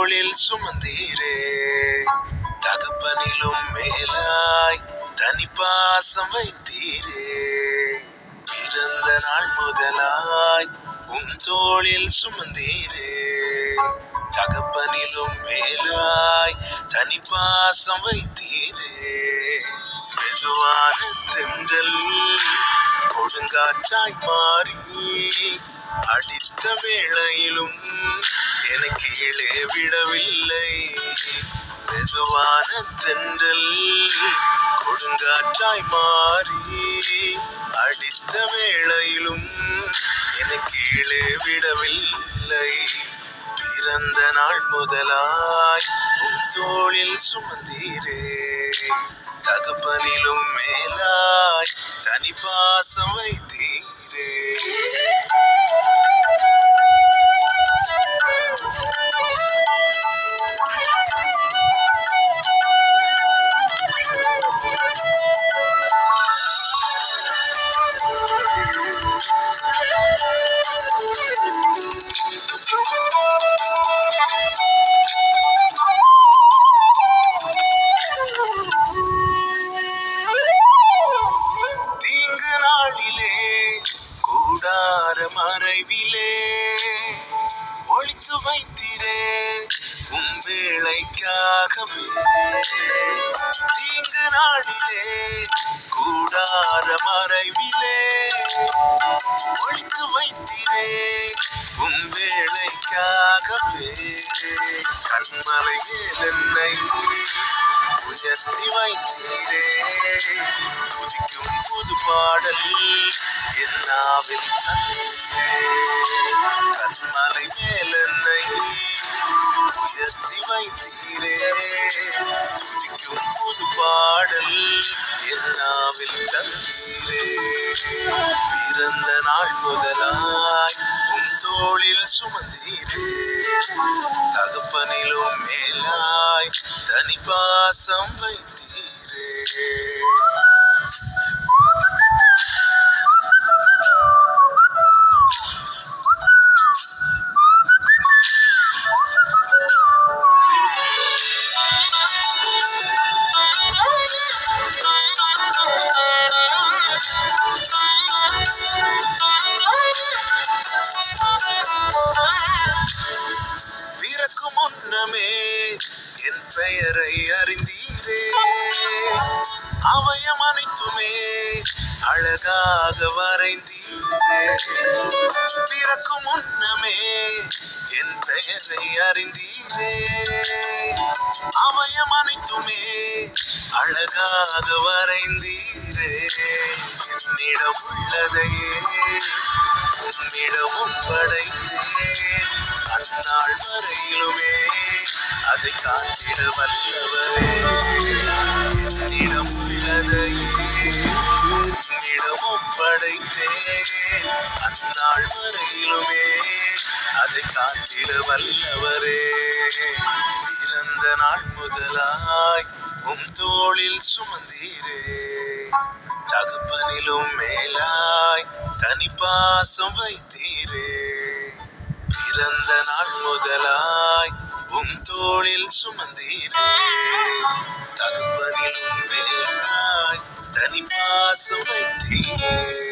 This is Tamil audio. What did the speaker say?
தோளில் சுமந்தீரே. தகப்பனிலும் மேலாய் தனிப்பாசம் வைத்தீரே. பிறந்த நாள் முதலாய் உன் தோளில் சுமந்தீரே. தகப்பனிலும் மேலாய் தனிப்பாசம் வைத்தீரே. மெதுவான தென்றல் கொடுங்காற்றாய் மாறி அடித்த வேளையிலும் எனக்கு கீழே விடவில்லை. மெதுவான தென்றல் கொடுங்காற்றாய் மாறி அடித்த வேளையிலும் எனக்கு கீழே விடவில்லை. பிறந்த நாள் முதலாய் உன் தோளில் சுமந்தீரே. தகப்பனிலும் மேலாய் தனிப்பாசம் வைத்தீரே. தீங்கு நாளிலே கூடார மறைவிலே ஒளித்து வைத்திரே உன் வேளைக்காகவே. தீங்கு நாளிலே கூடார மறைவிலே ஒளித்து வைத்திரே உன் வேளைக்காகவே. கண்மலை மேல் என்னை உயர்த்தி வைத்தீரே. புதிக்கும் புது பாடல் என் நாவில் தந்தீரே. கண்மலை மேல் என்னை உயர்த்தி வைத்தீரே. புதிக்கும் புது பாடல் என் நாவில் தந்தீரே. பிறந்த நாள் முதலாய் உன் தோளில் சுமந்தீரே. தகப்பனிலும் மேலாய் தனிப்பாசம் வைத்தீரே. பிறக்கும் முன்னமே என் பெயரை அறிந்தீரே. அவயம் அனைத்துமே அழகாக வரைந்தீரே. பிறக்கும் முன்னமே என் பெயரை அறிந்தீரே. அவயம் அனைத்துமே அழகாக வரைந்தீரே. என்னிடம் உள்ளதையே உன்னிடமும் படைத்தேன். அந்நாள் வரையிலுமே அதை காத்திட வல்லவரே. என்னிடம் உள்ளதையே உன்னிடமும் படைத்தேன். அந்நாள் வரையிலுமே அதை காத்திட வல்லவரே. பிறந்த நாள் முதலாய் உன் தோளில் சுமந்தீரே. தகப்பனிலும் மேலாய் தனிப்பாசம் வைத்தீரே. பிறந்த நாள் முதலாய் உன் தோளில் சுமந்தீரே. தகப்பனிலும் மேலாய் தனிப்பாசம் வைத்தீரே.